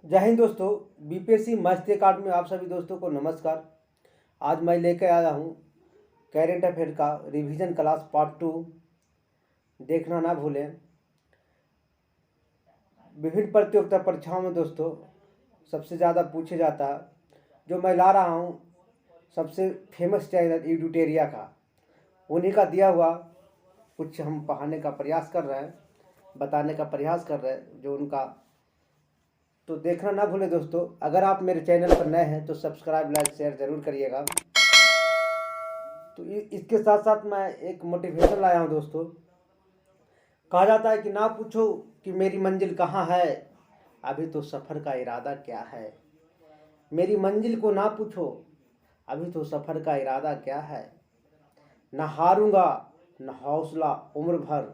जय हिंद दोस्तों। बीपीएससी मस्त अकाडमी में आप सभी दोस्तों को नमस्कार। आज मैं लेकर आया हूँ करेंट अफेयर का रिवीजन क्लास पार्ट 2। देखना ना भूलें। विभिन्न प्रतियोगिता परीक्षाओं में दोस्तों सबसे ज़्यादा पूछे जाता है, जो मैं ला रहा हूँ सबसे फेमस चैनल एडुटेरिया का, उन्हीं का दिया हुआ कुछ हम पढ़ाने का प्रयास कर रहे हैं, बताने का प्रयास कर रहे हैं जो उनका। तो देखना ना भूलें दोस्तों। अगर आप मेरे चैनल पर नए हैं तो सब्सक्राइब लाइक शेयर ज़रूर करिएगा। तो इसके साथ साथ मैं एक मोटिवेशन लाया हूँ दोस्तों। कहा जाता है कि ना पूछो कि मेरी मंजिल कहाँ है, अभी तो सफ़र का इरादा क्या है। मेरी मंजिल को ना पूछो, अभी तो सफ़र का इरादा क्या है। ना हारूंगा न हौसला उम्र भर,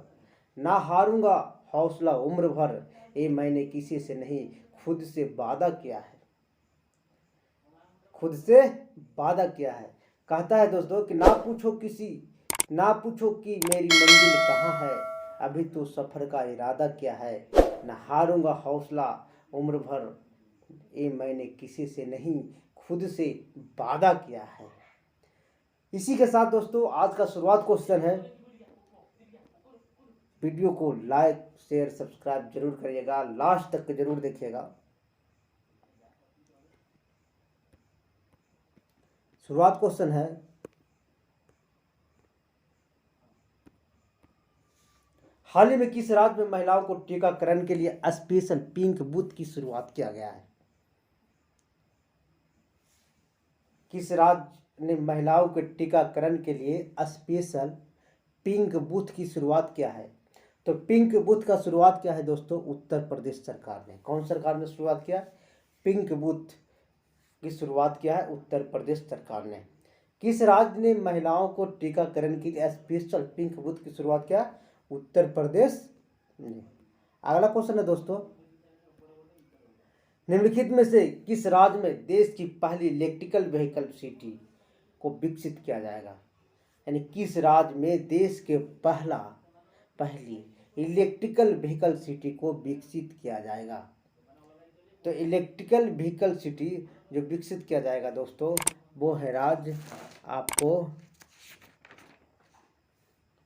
ना हारूंगा हौसला उम्र भर, ये मैंने किसी से नहीं खुद से वादा किया है, खुद से वादा किया है। कहता है दोस्तों कि ना पूछो कि मेरी मंजिल कहाँ है, अभी तो सफ़र का इरादा क्या है। ना हारूंगा हौसला उम्र भर, ये मैंने किसी से नहीं खुद से वादा किया है। इसी के साथ दोस्तों आज का शुरुआत क्वेश्चन है। वीडियो को लाइक शेयर सब्सक्राइब जरूर करिएगा, लास्ट तक जरूर देखिएगा। शुरुआत क्वेश्चन है, हाल ही में किस राज्य में महिलाओं को टीकाकरण के लिए स्पेशल पिंक बूथ की शुरुआत किया गया है। किस राज्य ने महिलाओं के टीकाकरण के लिए स्पेशल पिंक बूथ की शुरुआत किया है। तो पिंक बूथ का शुरुआत किया है दोस्तों उत्तर प्रदेश सरकार ने। कौन सरकार ने शुरुआत किया? पिंक बूथ की शुरुआत किया है उत्तर प्रदेश सरकार ने। किस राज्य ने महिलाओं को टीकाकरण के लिए स्पेशल पिंक बूथ की शुरुआत किया? उत्तर प्रदेश ने। अगला क्वेश्चन है दोस्तों, निम्नलिखित में से किस राज्य में देश की पहली इलेक्ट्रिकल व्हीकल सिटी को विकसित किया जाएगा। यानी किस राज्य में देश के पहली इलेक्ट्रिकल व्हीकल सिटी को विकसित किया जाएगा। तो इलेक्ट्रिकल व्हीकल सिटी जो विकसित किया जाएगा दोस्तों, वो है राज्य आपको,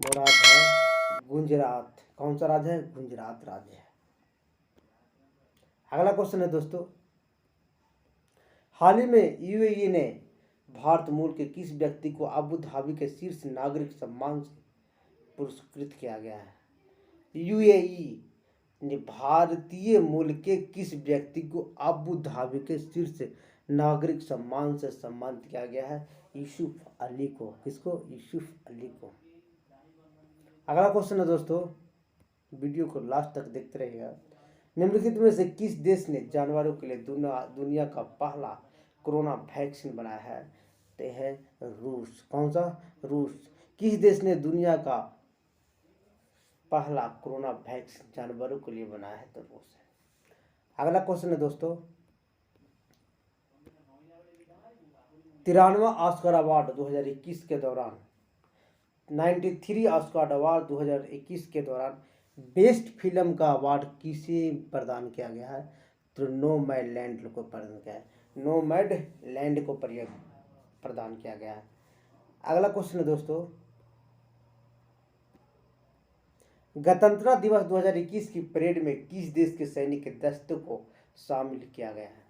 वो राज्य है गुजरात। कौन सा राज्य है? गुजरात राज्य है। अगला क्वेश्चन है दोस्तों, हाल ही में यूएई ने भारत मूल के किस व्यक्ति को अबू धाबी के शीर्ष नागरिक सम्मान से पुरस्कृत किया गया है। यूएई ने भारतीय मूल के किस व्यक्ति को अबू धाबी के शीर्ष नागरिक सम्मान से सम्मानित किया गया है? यूसुफ अली को। किसको? यूसुफ अली को। अगला क्वेश्चन है दोस्तों, वीडियो को लास्ट तक देखते रहिएगा। निम्नलिखित में से किस देश ने जानवरों के लिए दुनिया का पहला कोरोना वैक्सीन बनाया है? तो है रूस। कौन सा? रूस। किस देश ने दुनिया का पहला कोरोना वैक्सीन जानवरों के लिए बनाया है? तो रूस है। अगला क्वेश्चन है दोस्तों, 93वां ऑस्कर अवार्ड 2021 के दौरान 93 ऑस्कर अवार्ड 2021 के दौरान बेस्ट फिल्म का अवार्ड किसे प्रदान किया गया है? तो नोमैडलैंड को प्रदान किया है। नोमैडलैंड को प्रदान किया गया है। अगला क्वेश्चन है दोस्तों, गणतंत्र दिवस 2021 की परेड में किस देश के सैनिक के दस्ते को शामिल किया गया है?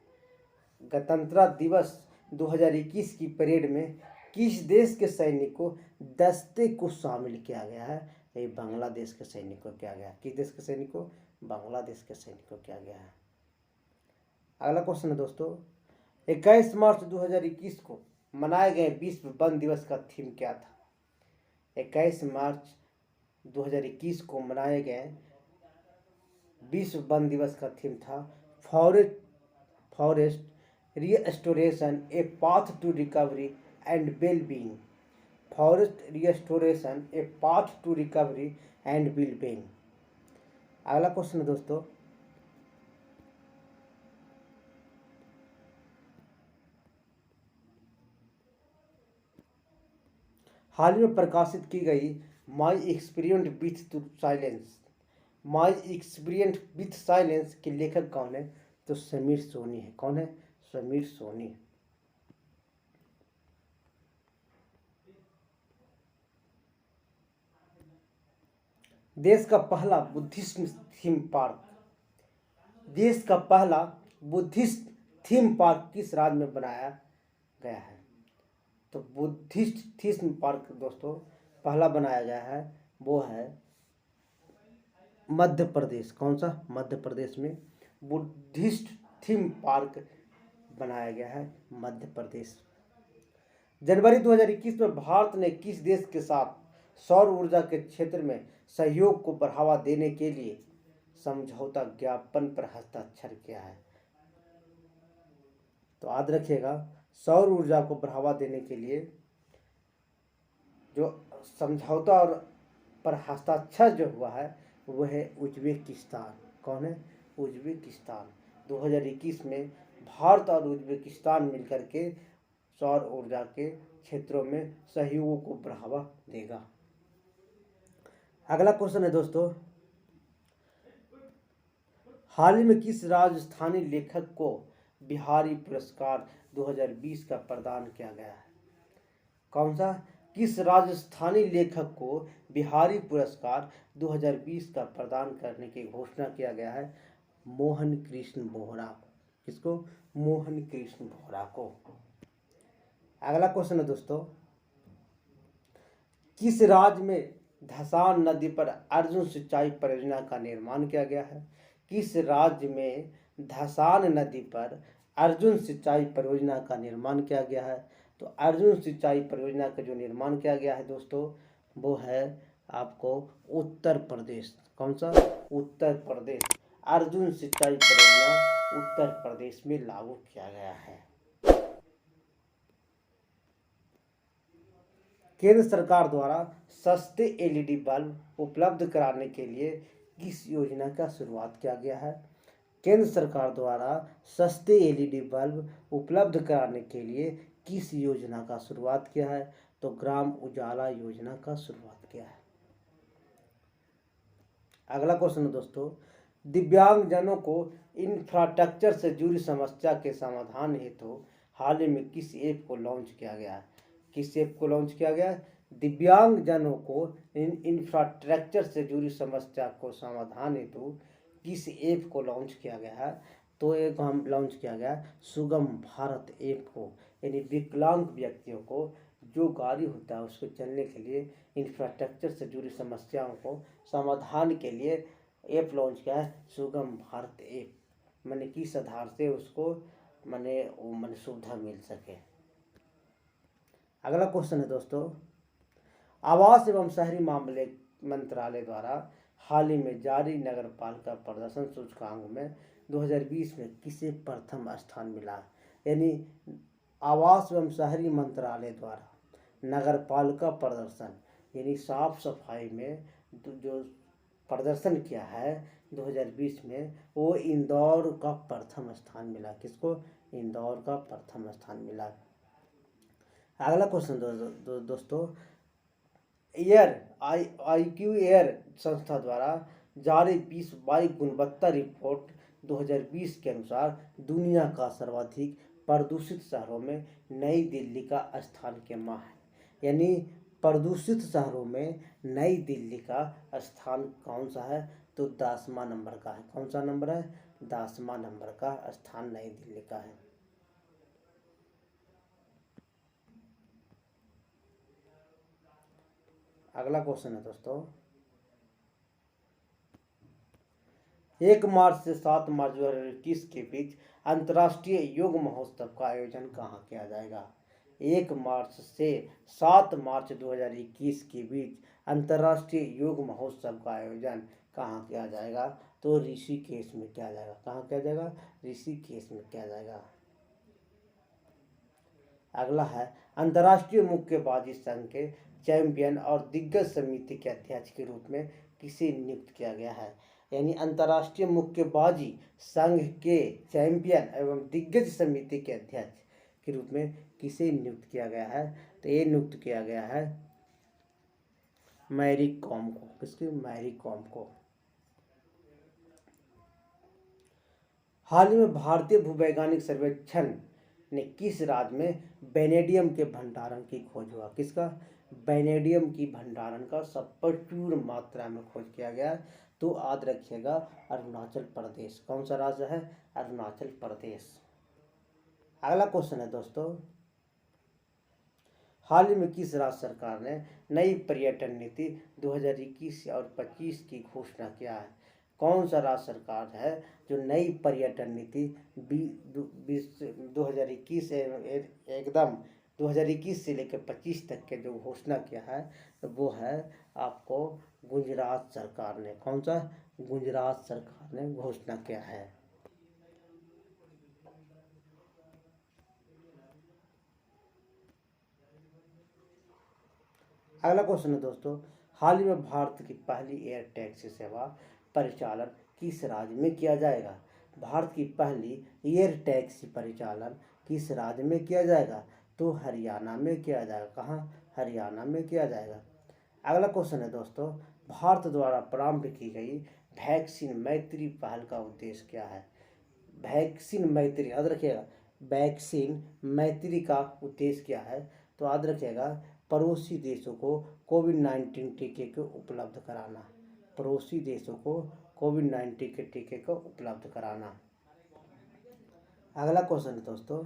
गणतंत्र दिवस 2021 की परेड में किस देश के सैनिक को दस्ते को शामिल किया गया है? ये बांग्लादेश के सैनिक को किया गया है। किस देश के सैनिक को? बांग्लादेश के सैनिक को किया गया है। अगला क्वेश्चन है दोस्तों, 21 मार्च 2021 को मनाए गए विश्व वन दिवस का थीम क्या था? 21 मार्च 2021 को मनाए गए विश्व वन दिवस का थीम था forest restoration a path to recovery and well-being. Forest restoration a path to recovery and well-being. अगला क्वेश्चन है दोस्तों, हाल ही में प्रकाशित की गई माई एक्सपीरियंस विथ साइलेंस के लेखक कौन है? तो समीर सोनी है। कौन है? समीर सोनी। देश का पहला बुद्धिस्ट थीम पार्क, देश का पहला बुद्धिस्ट थीम पार्क किस राज्य में बनाया गया है? तो बुद्धिस्ट थीम पार्क दोस्तों पहला बनाया गया है वो है मध्य प्रदेश। कौन सा? मध्य प्रदेश में बुद्धिस्ट थीम पार्क बनाया गया है, मध्य प्रदेश। जनवरी 2021 में भारत ने किस देश के साथ सौर ऊर्जा के क्षेत्र में सहयोग को बढ़ावा देने के लिए समझौता ज्ञापन पर हस्ताक्षर किया है? तो याद रखिएगा, सौर ऊर्जा को बढ़ावा देने के लिए जो समझौता और पर हस्ताक्षर जो हुआ है वह है उज्बेकिस्तान। कौन है? उज्बेकिस्तान। 2021 में भारत और उज्बेकिस्तान मिलकर के सौर ऊर्जा के क्षेत्रों में सहयोग को बढ़ावा देगा। अगला क्वेश्चन है दोस्तों, हाल ही में किस राजस्थानी लेखक को बिहारी पुरस्कार 2020 का प्रदान किया गया है? कौन सा? किस राजस्थानी लेखक को बिहारी पुरस्कार 2020 का प्रदान करने की घोषणा किया गया है? मोहन कृष्ण बोहरा। किसको? मोहन कृष्ण बोहरा को। अगला क्वेश्चन है दोस्तों, किस राज्य में धसान नदी पर अर्जुन सिंचाई परियोजना का निर्माण किया गया है? किस राज्य में धसान नदी पर अर्जुन सिंचाई परियोजना का निर्माण किया गया है? तो अर्जुन सिंचाई परियोजना का जो निर्माण किया गया है दोस्तों वो है आपको उत्तर प्रदेश। कौन सा? उत्तर प्रदेश। अर्जुन सिंचाई परियोजना उत्तर प्रदेश में लागू किया गया है। केंद्र सरकार द्वारा सस्ते एलईडी बल्ब उपलब्ध कराने के लिए किस योजना का शुरुआत किया गया है? केंद्र सरकार द्वारा सस्ते एलईडी बल्ब उपलब्ध कराने के लिए किस योजना का शुरुआत किया है? तो ग्राम उजाला योजना का शुरुआत किया है। अगला क्वेश्चन है दोस्तों, दिव्यांगजनों को इंफ्रास्ट्रक्चर से जुड़ी समस्या के समाधान हेतु हाल ही में किस ऐप को लॉन्च किया गया है? किस ऐप को लॉन्च किया गया है? दिव्यांगजनों को इंफ्रास्ट्रक्चर से जुड़ी समस्या को समाधान हेतु किस ऐप को लॉन्च किया गया है? तो एक हम लॉन्च किया गया सुगम भारत ऐप को, यानी विकलांग व्यक्तियों को जो गाड़ी होता है उसको चलने के लिए इंफ्रास्ट्रक्चर से जुड़ी समस्याओं को समाधान के लिए ऐप लॉन्च किया है सुगम भारत ऐप, मैंने किस आधार से उसको मैंने सुविधा मिल सके। अगला क्वेश्चन है दोस्तों, आवास एवं शहरी मामले मंत्रालय द्वारा हाल ही में जारी नगर पालिका प्रदर्शन सूचकांक में 2020 में किसे प्रथम स्थान मिला? यानी आवास एवं शहरी मंत्रालय द्वारा नगर पालिका प्रदर्शन यानी साफ सफाई में जो प्रदर्शन किया है 2020 में वो इंदौर का प्रथम स्थान मिला। किसको? इंदौर का प्रथम स्थान मिला। अगला क्वेश्चन दोस्तों, IQ एयर संस्था द्वारा जारी 20 वायु गुणवत्ता रिपोर्ट 2020 के अनुसार दुनिया का सर्वाधिक प्रदूषित शहरों में नई दिल्ली का स्थान केमा है? यानी प्रदूषित शहरों में नई दिल्ली का स्थान कौन सा है? तो 10वां नंबर का है। कौन सा नंबर है? 10वां नंबर का स्थान नई दिल्ली का है। अगला क्वेश्चन है दोस्तों, 1 मार्च से 7 मार्च 2021 के बीच अंतर्राष्ट्रीय योग महोत्सव का आयोजन कहाँ किया जाएगा? 1 मार्च से 7 मार्च 2021 के बीच अंतर्राष्ट्रीय योग महोत्सव का आयोजन कहाँ किया जाएगा? तो ऋषिकेश में किया जाएगा। कहाँ किया जाएगा? ऋषिकेश में किया जाएगा। अगला है, अंतर्राष्ट्रीय मुक्केबाजी संघ के चैंपियन और दिग्गज समिति के अध्यक्ष के रूप में किसे नियुक्त किया गया है? यानी अंतर्राष्ट्रीय मुक्केबाजी संघ के चैंपियन एवं दिग्गज समिति के अध्यक्ष के रूप में किसे नियुक्त किया गया है? तो ये नियुक्त किया गया है मैरी कॉम को। किसकी? मैरी कॉम को। हाल ही में भारतीय भूवैज्ञानिक सर्वेक्षण ने किस राज्य में वेनेडियम के भंडारण की खोज हुआ? किसका? वेनेडियम की भंडारण का सब प्रचुर मात्रा में खोज किया गया। तो याद रखिएगा अरुणाचल प्रदेश। कौन सा राज्य है? अरुणाचल प्रदेश। अगला क्वेश्चन है दोस्तों, हाल ही में किस राज्य सरकार ने नई पर्यटन नीति 2021 और 25 की घोषणा किया है? कौन सा राज्य सरकार है जो नई पर्यटन नीति 2021 एकदम 2021 से लेकर 25 तक के जो घोषणा किया है, तो वो है आपको गुजरात सरकार ने। कौन सा? गुजरात सरकार ने घोषणा किया है। अगला क्वेश्चन है दोस्तों, हाल ही में भारत की पहली एयर टैक्सी सेवा परिचालन किस राज्य में किया जाएगा? भारत की पहली एयर टैक्सी परिचालन किस राज्य में किया जाएगा? तो हरियाणा में किया जाएगा। कहाँ? हरियाणा में किया जाएगा। अगला क्वेश्चन है दोस्तों, भारत द्वारा प्रारंभ की गई वैक्सीन मैत्री पहल का उद्देश्य क्या है? वैक्सीन मैत्री, याद रखिएगा वैक्सीन मैत्री का उद्देश्य क्या है? तो याद रखिएगा पड़ोसी देशों को कोविड-19 टीके को उपलब्ध कराना। पड़ोसी देशों को कोविड-19 के टीके को उपलब्ध कराना। अगला क्वेश्चन है दोस्तों,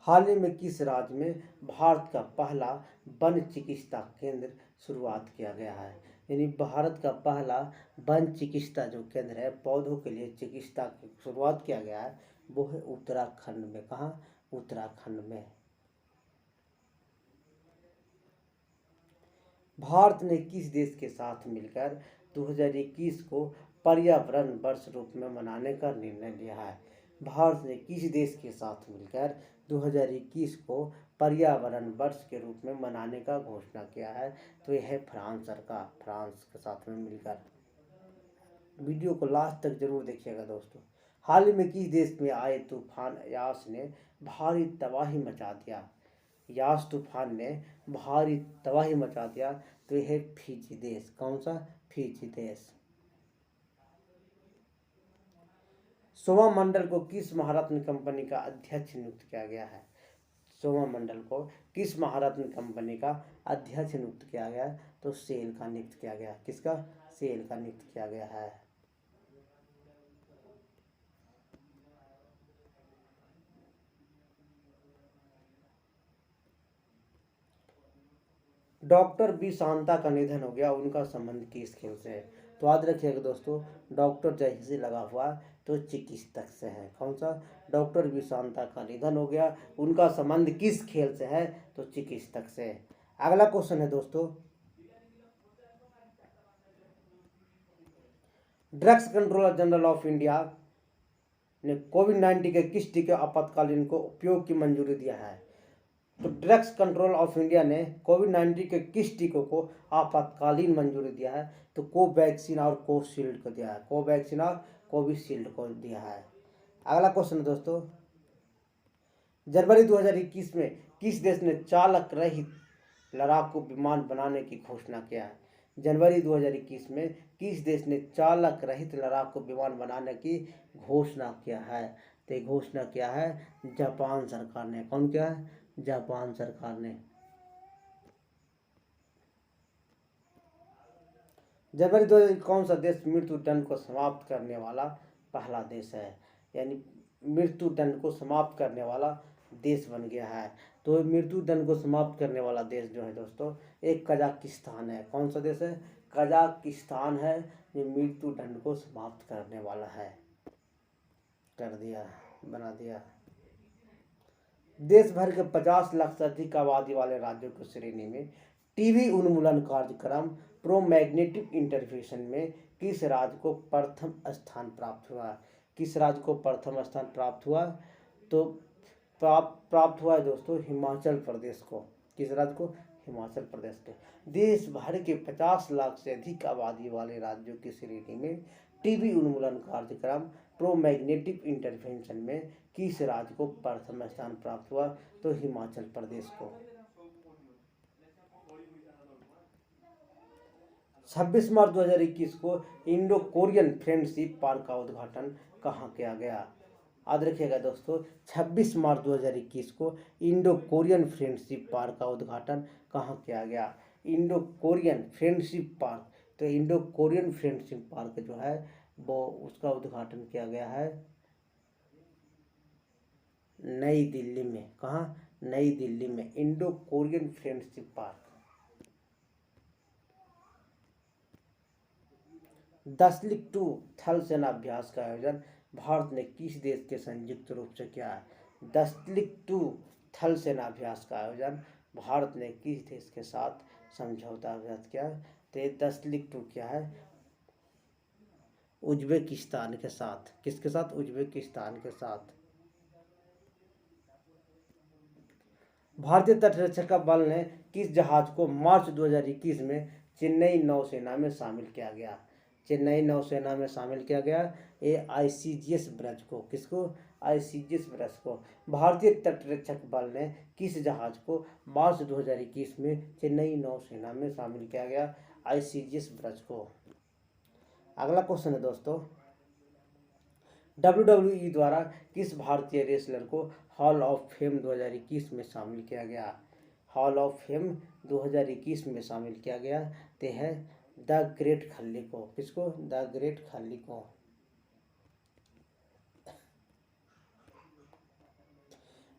हाल ही में किस राज्य में भारत का पहला वन चिकित्सा केंद्र शुरुआत किया गया है? यानी भारत का पहला वन चिकित्सा जो केंद्र है, पौधों के लिए चिकित्सा की शुरुआत किया गया है, वो है उत्तराखंड में। कहाँ? उत्तराखंड में। भारत ने किस देश के साथ मिलकर 2021 को पर्यावरण वर्ष रूप में मनाने का निर्णय लिया है? भारत ने किस देश के साथ मिलकर 2021 को पर्यावरण वर्ष के रूप में मनाने का घोषणा किया है? तो यह है फ्रांस सरकार, फ्रांस के साथ में मिलकर। वीडियो को लास्ट तक जरूर देखिएगा दोस्तों। हाल ही में किस देश में आए तूफान यास ने भारी तबाही मचा दिया? यास तूफान ने भारी तबाही मचा दिया। तो यह है फिजी देश। कौन सा? फिजी देश। सोमा मंडल को किस महारत्न कंपनी का अध्यक्ष नियुक्त किया गया है? सोमा मंडल को किस महारत्न कंपनी का अध्यक्ष नियुक्त किया गया? तो सेल का नियुक्त किया गया। किसका? सेल का नियुक्त किया गया है। डॉक्टर बी शांता का निधन हो गया, उनका संबंध किस खेल से है? तो याद रखिएगा दोस्तों, डॉक्टर जैसे लगा हुआ तो चिकित्सक से है। कौन सा? डॉक्टर बी शांता का निधन हो गया, उनका संबंध किस खेल से है? तो चिकित्सक से। अगला क्वेश्चन है दोस्तों, drugs controller general of India ने कोविड-19 के किस टीके आपातकालीन को उपयोग की मंजूरी दिया है? तो ड्रग्स कंट्रोल ऑफ इंडिया ने कोविड-19 के किस टीकों को आपातकालीन मंजूरी दिया है? तो कोवैक्सीन और कोविशील्ड को दिया है। कोवैक्सीन और कोविशील्ड को दिया है। अगला क्वेश्चन है दोस्तों, जनवरी 2021 में किस देश ने चालक रहित लड़ाकू विमान बनाने की घोषणा किया है? जनवरी 2021 में किस देश ने चालक रहित लड़ाकू विमान बनाने की घोषणा किया है? तो घोषणा किया है जापान सरकार ने। कौन किया है? जापान सरकार ने। जनवरी 2000 कौन सा देश मृत्यु दंड को समाप्त करने वाला पहला देश है? यानी मृत्यु दंड को समाप्त करने वाला देश बन गया है। तो मृत्यु दंड को समाप्त करने वाला देश जो है दोस्तों, एक कजाकिस्तान है। कौन सा देश है? कजाकिस्तान है जो मृत्यु दंड को समाप्त करने वाला है। कर दिया, बना दिया। देश भर के 50 लाख से अधिक आबादी वाले राज्यों की श्रेणी में टीबी उन्मूलन कार्यक्रम प्रो मैग्नेटिक इंटरवेंशन में किस राज्य को प्रथम स्थान प्राप्त हुआ? किस राज्य को प्रथम स्थान प्राप्त हुआ? तो प्राप्त हुआ है दोस्तों हिमाचल प्रदेश को। किस राज्य को? हिमाचल प्रदेश को। देश भर के 50 लाख से अधिक आबादी वाले राज्यों की श्रेणी में टीबी उन्मूलन कार्यक्रम प्रो मैग्नेटिक इंटरवेंशन में किस राज्य को प्रथम स्थान प्राप्त हुआ? तो हिमाचल प्रदेश को। 26 मार्च 2021 को इंडो कोरियन फ्रेंडशिप पार्क का उद्घाटन कहाँ किया गया? याद रखिएगा दोस्तों, 26 मार्च 2021 को इंडो कोरियन फ्रेंडशिप पार्क का उद्घाटन कहाँ किया गया? इंडो कोरियन फ्रेंडशिप पार्क, तो इंडो कोरियन फ्रेंडशिप पार्क जो है वो उसका उद्घाटन किया गया है नई दिल्ली में। कहाँ? नई दिल्ली में इंडो कोरियन फ्रेंडशिप पार्क। 10 थल सेना अभ्यास का आयोजन भारत ने किस देश के संयुक्त रूप से किया है? 10 थल सेना अभ्यास का आयोजन भारत ने किस देश के साथ समझौता अभ्यास किया? तो ये 10 क्या है? उज्बेकिस्तान के साथ। किसके साथ? उज्बेकिस्तान के साथ। भारतीय तटरक्षक बल ने किस जहाज को मार्च 2021 में चेन्नई नौसेना में शामिल किया गया? चेन्नई नौसेना में शामिल किया गया ICGS ब्रज को। किसको? ICGS ब्रज को। भारतीय तटरक्षक बल ने किस जहाज को मार्च 2021 में चेन्नई नौसेना में शामिल किया गया? ICGS ब्रज को। अगला क्वेश्चन है दोस्तों, WWE द्वारा किस भारतीय रेसलर को हॉल ऑफ फेम 2021 में शामिल किया गया? हॉल ऑफ फेम 2021 में शामिल किया गया ते है द ग्रेट खली को। किसको? द ग्रेट खली को।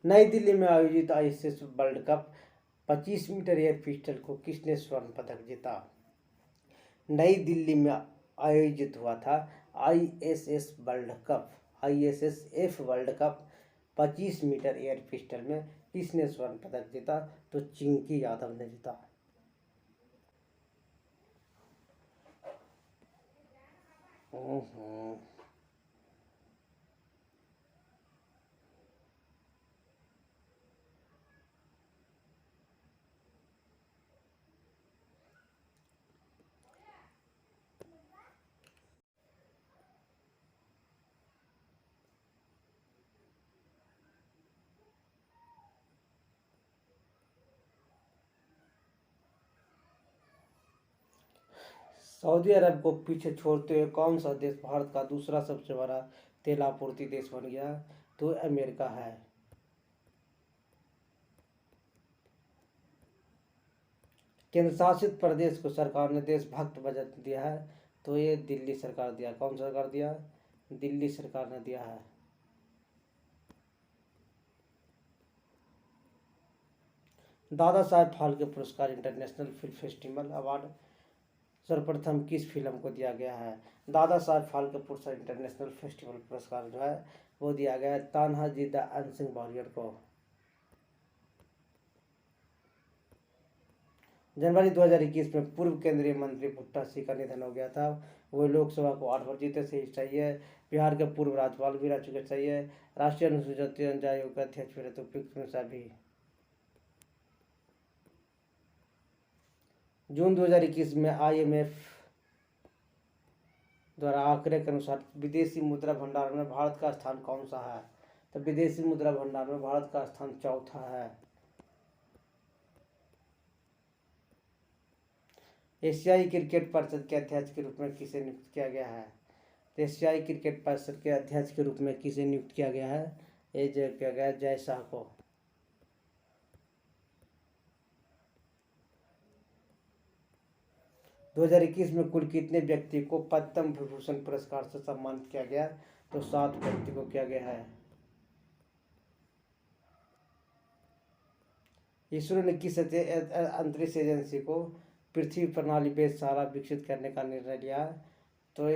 नई दिल्ली में आयोजित ISS World Cup 25 meter air pistol को किसने स्वर्ण पदक जीता? नई दिल्ली में आयोजित हुआ था ISS World Cup, ISSF World Cup 25 meter air pistol में किसने स्वर्ण पदक जीता? तो चिंकी यादव ने जीता। सऊदी अरब को पीछे छोड़ते हुए कौन सा देश भारत का दूसरा सबसे बड़ा तेल आपूर्ति देश बन गया? तो अमेरिका है। केंद्र शासित प्रदेश को सरकार ने देशभक्त बजट दिया है, तो ये दिल्ली सरकार दिया। कौन सरकार दिया? दिल्ली सरकार ने दिया है। दादा साहेब फाल्के पुरस्कार इंटरनेशनल फिल्म फेस्टिवल अवार्ड सर्वप्रथम किस फिल्म को दिया गया है? दादा साहेब फाल्के पुरस्कार इंटरनेशनल फेस्टिवल पुरस्कार जो है वो दिया गया है तान्हाजी द अनसिंग वॉरियर को। जनवरी 2021 में पूर्व केंद्रीय मंत्री भुट्टा सिंह का निधन हो गया था। वो लोकसभा को 8 बार जीते थे। सही है। बिहार के पूर्व राज्यपाल भी रह चुके। सही है। राष्ट्रीय अनुसूचित जनजाति आयोग के अध्यक्ष भी, तो उपयुक्त में सभी। जून 2021 में IMF द्वारा आंकड़े के अनुसार विदेशी मुद्रा भंडार में भारत का स्थान कौन सा है? तो विदेशी मुद्रा भंडार में भारत का स्थान चौथा है। एशियाई क्रिकेट परिषद के अध्यक्ष के रूप में किसे नियुक्त किया गया है? तो एशियाई क्रिकेट परिषद के अध्यक्ष के रूप में किसे नियुक्त किया गया है? ये जो किया गया जय शाह को। दो 2021 में कुल कितने व्यक्ति को पद्म विभूषण पुरस्कार से सम्मानित किया गया? तो 7 व्यक्ति को किया गया है। इसरो ने किस अंतरिक्ष एजेंसी को पृथ्वी प्रणाली वेधशाला विकसित करने का निर्णय लिया? तो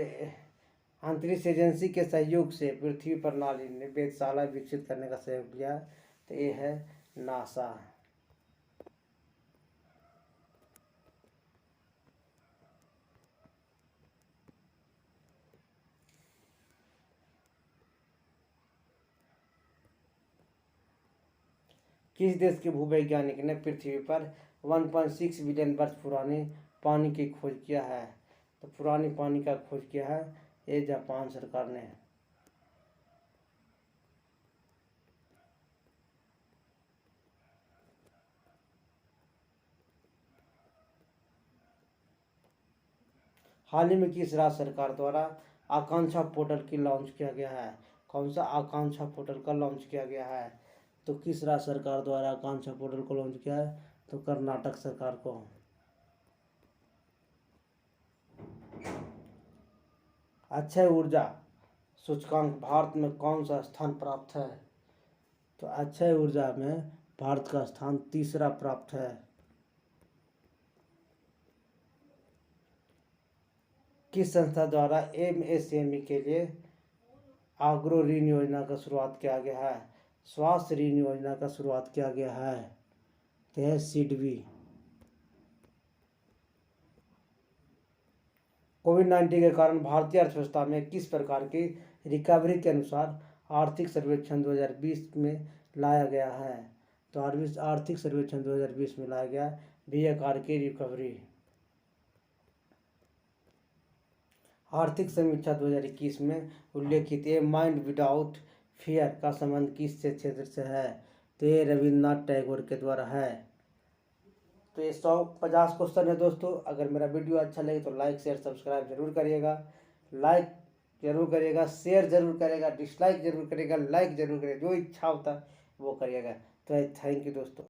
अंतरिक्ष एजेंसी के सहयोग से पृथ्वी प्रणाली ने वेधशाला विकसित करने का सहयोग लिया, तो ये है नासा। किस देश के भूवैज्ञानिक ने पृथ्वी पर 1.6 बिलियन वर्ष पुराने पानी की खोज किया है? तो पुरानी पानी का खोज किया है ये जापान सरकार ने। हाल ही में किस राज्य सरकार द्वारा आकांक्षा पोर्टल की लॉन्च किया गया है। कौन सा आकांक्षा पोर्टल का लॉन्च किया गया है? तो किस राज्य सरकार द्वारा आकांक्षा पोर्टल को लॉन्च किया है? तो कर्नाटक सरकार को। अक्षय ऊर्जा सूचकांक भारत में कौन सा स्थान प्राप्त है? तो अक्षय ऊर्जा में भारत का स्थान तीसरा प्राप्त है। किस संस्था द्वारा एमएसएमई के लिए आग्रो ऋण योजना का शुरुआत किया गया है? स्वास्थ्य ऋण योजना का शुरुआत किया गया है। तो है सिडबी। कोविड-19 के कारण भारतीय अर्थव्यवस्था में किस प्रकार की रिकवरी के अनुसार आर्थिक सर्वेक्षण 2020 में लाया गया है? तो आर्थिक सर्वेक्षण 2020 में लाया गया भी आकार की रिकवरी। आर्थिक समीक्षा 2021 में उल्लेखित ए माइंड विदाउट फियर का संबंध किस क्षेत्र से है? तो ये रविन्द्रनाथ टैगोर के द्वारा है। तो ये 150 क्वेश्चन है दोस्तों। अगर मेरा वीडियो अच्छा लगे तो लाइक शेयर सब्सक्राइब जरूर करिएगा। लाइक जरूर करिएगा, शेयर जरूर करेगा, डिसलाइक जरूर करेगा, लाइक जरूर करेगा, जो इच्छा होता है वो करिएगा। तो थैंक यू दोस्तों।